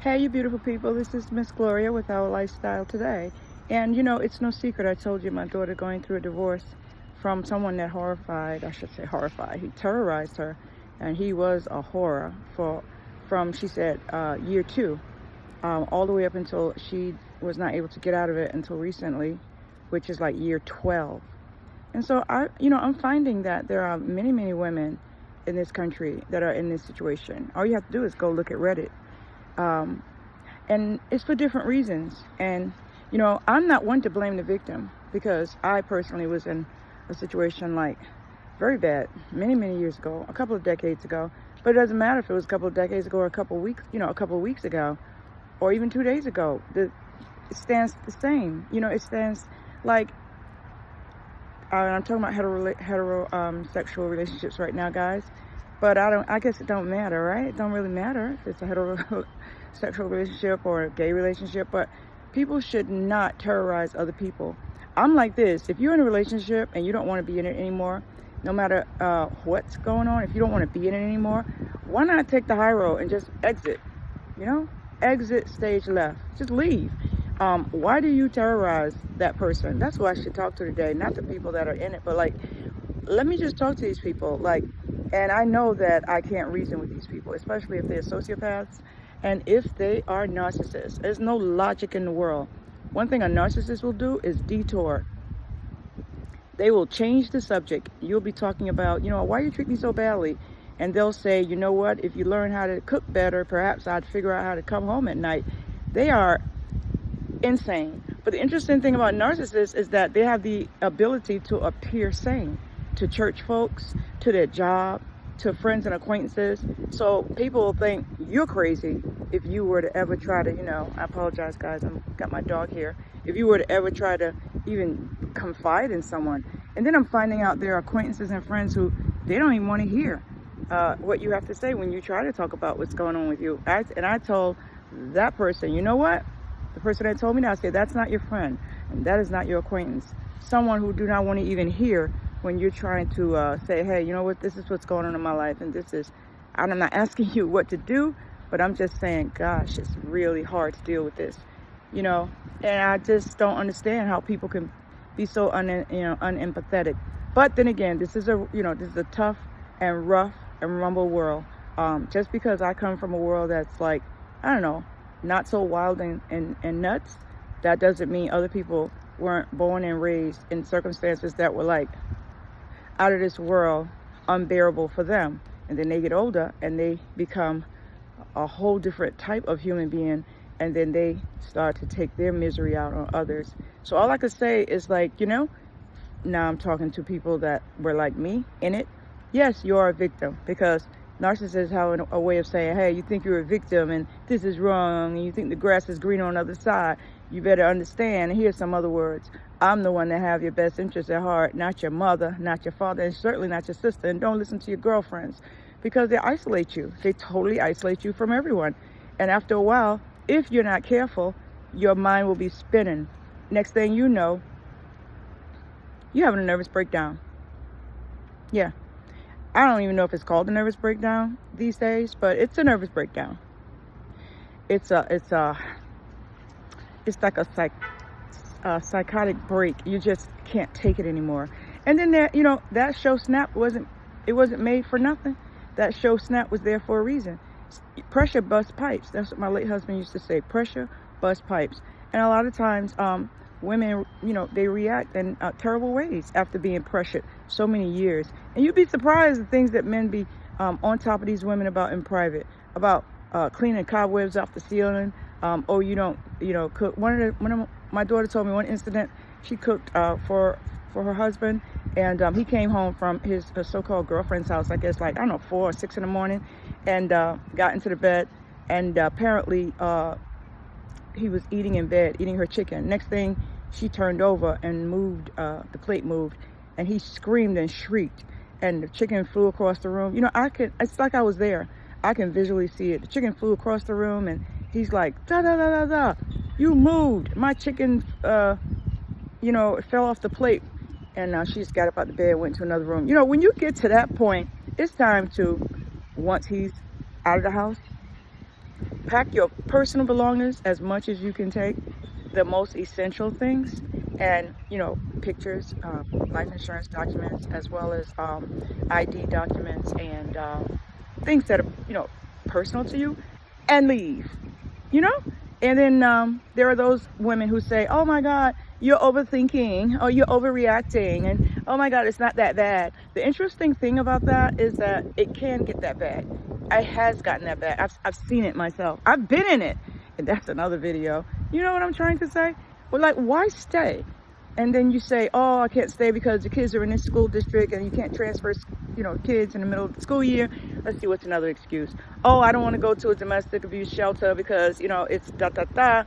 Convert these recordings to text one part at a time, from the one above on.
Hey, you beautiful people. This is Miss Gloria with Our Lifestyle Today. And you know, it's no secret. I told you my daughter going through a divorce from someone that he terrorized her. And he was a horror from, she said, year two, all the way up until she was not able to get out of it until recently, which is like year 12. And so I'm finding that there are many, many women in this country that are in this situation. All you have to do is go look at Reddit. And it's for different reasons. And, I'm not one to blame the victim, because I personally was in a situation like very bad many, many years ago, a couple of decades ago. But it doesn't matter if it was a couple of decades ago or a couple of weeks ago, or even 2 days ago. It stands the same. It stands like, I'm talking about heterosexual relationships right now, guys. But I guess it don't matter, right? It don't really matter if it's a heterosexual relationship or a gay relationship, but people should not terrorize other people. I'm like this: if you're in a relationship and you don't want to be in it anymore, no matter what's going on, if you don't want to be in it anymore, why not take the high road and just exit? Exit stage left. Just leave. Why do you terrorize that person? That's who I should talk to today, not the people that are in it, but let me just talk to these people. And I know that I can't reason with these people, especially if they're sociopaths and if they are narcissists. There's no logic in the world. One thing a narcissist will do is detour. They will change the subject. You'll be talking about, why you treat me so badly? And they'll say, you know what, if you learn how to cook better, perhaps I'd figure out how to come home at night. They are insane. But the interesting thing about narcissists is that they have the ability to appear sane to church folks, to their job, to friends and acquaintances. So people will think you're crazy if you were to ever try to, I apologize, guys, I've got my dog here. If you were to ever try to even confide in someone. And then I'm finding out there are acquaintances and friends who they don't even want to hear what you have to say when you try to talk about what's going on with you. And I told that person, you know what? The person that told me that, I said, that's not your friend, and that is not your acquaintance. Someone who do not want to even hear when you're trying to say, hey, you know what, this is what's going on in my life, and I'm not asking you what to do, but I'm just saying, gosh, it's really hard to deal with this, and I just don't understand how people can be so unempathetic. But then again, this is a tough and rough and rumble world. Just because I come from a world that's like, I don't know, not so wild and nuts, that doesn't mean other people weren't born and raised in circumstances that were like out of this world, unbearable for them. And then they get older and they become a whole different type of human being, and then they start to take their misery out on others. So all I could say is now I'm talking to people that were like me in it. Yes, you are a victim, because narcissists have a way of saying, hey, you think you're a victim and this is wrong, and you think the grass is green on the other side. You better understand, and here's some other words. I'm the one that have your best interests at heart, not your mother, not your father, and certainly not your sister. And don't listen to your girlfriends, because they isolate you. They totally isolate you from everyone. And after a while, if you're not careful, your mind will be spinning. Next thing you know, you're having a nervous breakdown. Yeah. I don't even know if it's called a nervous breakdown these days, but it's a nervous breakdown. It's like a psychotic break. You just can't take it anymore. And then that show Snap wasn't made for nothing. That show Snap was there for a reason. Pressure busts pipes. That's what my late husband used to say. Pressure busts pipes. And a lot of times, women, they react in terrible ways after being pressured so many years. And you'd be surprised the things that men be on top of these women about in private, about cleaning cobwebs off the ceiling. Or you don't, cook. One of my daughter told me one incident. She cooked for her husband, and he came home from his so-called girlfriend's house, I guess, 4 or 6 in the morning, and got into the bed, and apparently he was eating in bed, eating her chicken. Next thing, she turned over and moved, the plate moved, and he screamed and shrieked, and the chicken flew across the room. It's like I was there. I can visually see it. The chicken flew across the room, and he's like, da da da da da, you moved. My chicken, it fell off the plate. And she just got up out the bed and went to another room. When you get to that point, it's time to, once he's out of the house, pack your personal belongings as much as you can take, the most essential things, and pictures, life insurance documents, as well as ID documents and things that are personal to you, and leave. And then there are those women who say, oh my God, you're overthinking, or you're overreacting, and oh my God, it's not that bad. The interesting thing about that is that it can get that bad. It has gotten that bad. I've seen it myself. I've been in it. And that's another video. You know what I'm trying to say? Well, like, why stay? And then you say, oh, I can't stay because the kids are in this school district and you can't transfer, kids in the middle of the school year. Let's see, what's another excuse? Oh, I don't want to go to a domestic abuse shelter because, it's da-da-da.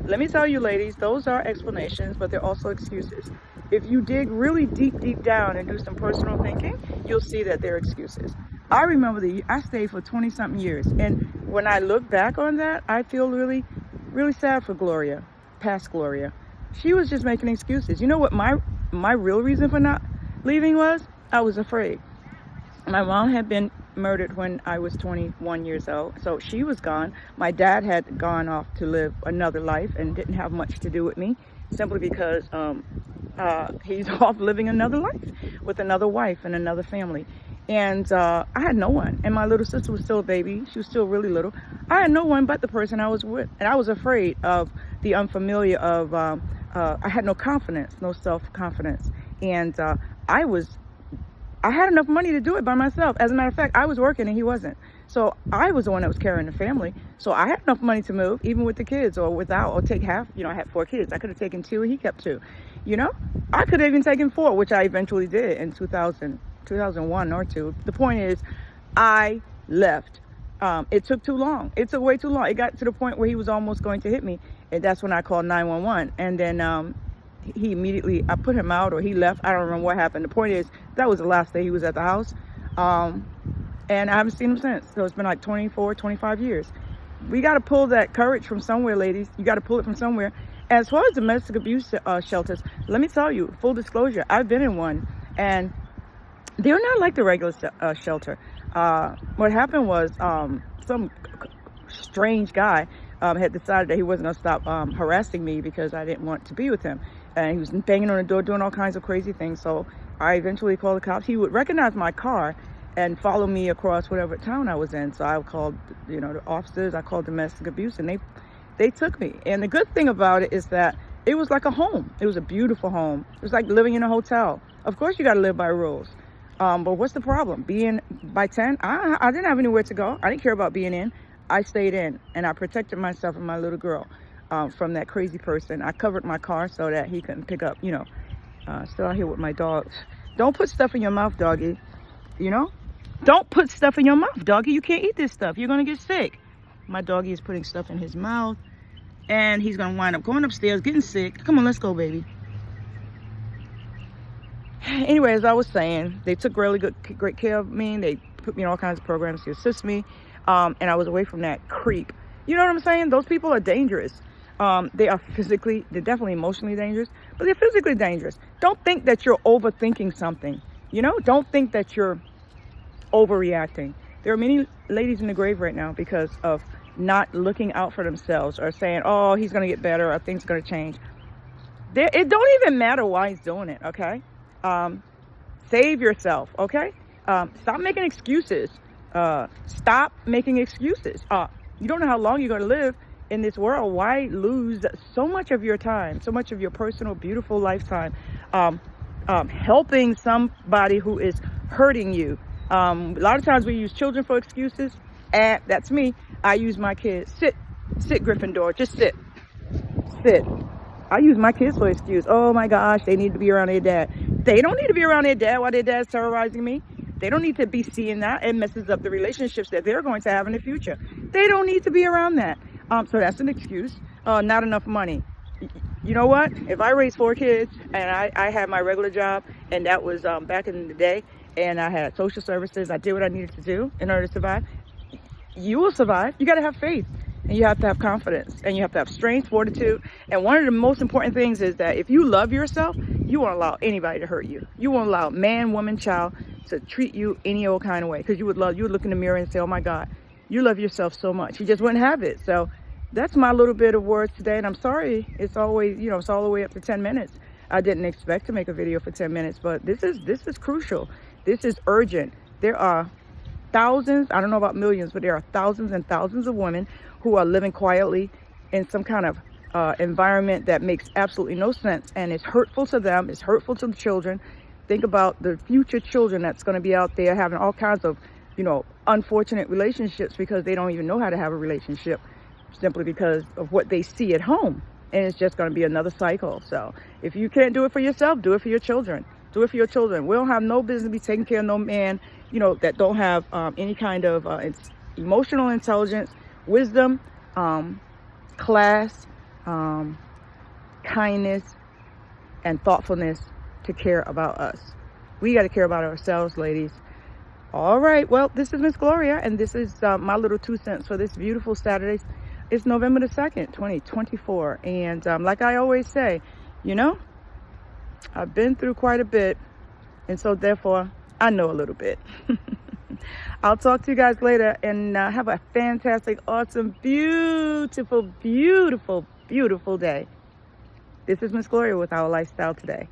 Let me tell you, ladies, those are explanations, but they're also excuses. If you dig really deep down and do some personal thinking, you'll see that they're excuses. I remember I stayed for 20-something years. And when I look back on that, I feel really, really sad for Gloria, past Gloria. She was just making excuses. You know what my real reason for not leaving was? I was afraid. My mom had been murdered when I was 21 years old, so she was gone. My dad had gone off to live another life and didn't have much to do with me, simply because he's off living another life with another wife and another family. And I had no one. And my little sister was still a baby. She was still really little. I had no one but the person I was with. And I was afraid of the unfamiliar, I had no confidence, no self-confidence. And I had enough money to do it by myself. As a matter of fact, I was working and he wasn't. So I was the one that was carrying the family. So I had enough money to move, even with the kids, or without, or take half. I had 4 kids. I could have taken 2 and he kept 2. I could have even taken 4, which I eventually did in 2001 or 2. The point is, I left. It took too long. It took way too long. It got to the point where he was almost going to hit me. And that's when I called 911. And then he immediately, I put him out, or he left. I don't remember what happened. The point is, that was the last day he was at the house. And I haven't seen him since. So it's been like 24, 25 years. We got to pull that courage from somewhere, ladies. You got to pull it from somewhere. As far as domestic abuse shelters, let me tell you, full disclosure, I've been in one. And they're not like the regular shelter. What happened was some strange guy had decided that he wasn't going to stop harassing me because I didn't want to be with him. And he was banging on the door, doing all kinds of crazy things. So I eventually called the cops. He would recognize my car and follow me across whatever town I was in. So I called, the officers. I called domestic abuse, and they took me. And the good thing about it is that it was like a home. It was a beautiful home. It was like living in a hotel. Of course, you got to live by rules. But what's the problem? Being by 10, I didn't have anywhere to go. I didn't care about being in. I stayed in, and I protected myself and my little girl from that crazy person. I covered my car so that he couldn't pick up, still out here with my dogs. Don't put stuff in your mouth, doggy. Don't put stuff in your mouth, doggy. You can't eat this stuff. You're going to get sick. My doggy is putting stuff in his mouth, and he's going to wind up going upstairs, getting sick. Come on, let's go, baby. Anyway, as I was saying, they took really great care of me. They put me in all kinds of programs to assist me. And I was away from that creep. You know what I'm saying? Those people are dangerous. They're definitely emotionally dangerous, but they're physically dangerous. Don't think that you're overthinking something. Don't think that you're overreacting. There are many ladies in the grave right now because of not looking out for themselves, or saying, oh, he's going to get better, or things are going to change. It don't even matter why he's doing it, okay? Save yourself, okay? Stop making excuses. Stop making excuses. You don't know how long you're going to live in this world. Why lose so much of your time, so much of your personal, beautiful lifetime, helping somebody who is hurting you? A lot of times we use children for excuses. That's me. I use my kids. Sit, Gryffindor. Just sit. I use my kids for excuse. Oh my gosh, they need to be around their dad. They don't need to be around their dad while their dad's terrorizing me. They don't need to be seeing that. It messes up the relationships that they're going to have in the future. They don't need to be around that. So that's an excuse. Not enough money. You know what? If I raised 4 kids and I had my regular job, and that was back in the day, and I had social services, I did what I needed to do in order to survive, you will survive. You got to have faith, and you have to have confidence, and you have to have strength, fortitude. And one of the most important things is that if you love yourself, you won't allow anybody to hurt you. You won't allow man, woman, child to treat you any old kind of way, because you would look in the mirror and say, oh my God, you love yourself so much. You just wouldn't have it. So that's my little bit of words today. And I'm sorry, it's always, you know, it's all the way up to 10 minutes. I didn't expect to make a video for 10 minutes, but this is crucial. This is urgent. There are thousands, I don't know about millions, but there are thousands and thousands of women who are living quietly in some kind of environment that makes absolutely no sense, and it's hurtful to them, it's hurtful to the children. Think about the future children that's going to be out there having all kinds of, you know, unfortunate relationships because they don't even know how to have a relationship, simply because of what they see at home. And it's just going to be another cycle. So if you can't do it for yourself, do it for your children. Do it for your children. We don't have no business be taking care of no man, you know, that don't have any kind of emotional intelligence, wisdom, class, kindness, and thoughtfulness to care about us. We got to care about ourselves, ladies. All right. Well, this is Miss Gloria, and this is my little 2 cents for this beautiful Saturday. It's November the 2nd, 2024. And like I always say, you know, I've been through quite a bit, and so therefore I know a little bit. I'll talk to you guys later, and have a fantastic, awesome, beautiful, beautiful, beautiful day. This is Miss Gloria with Our Lifestyle Today.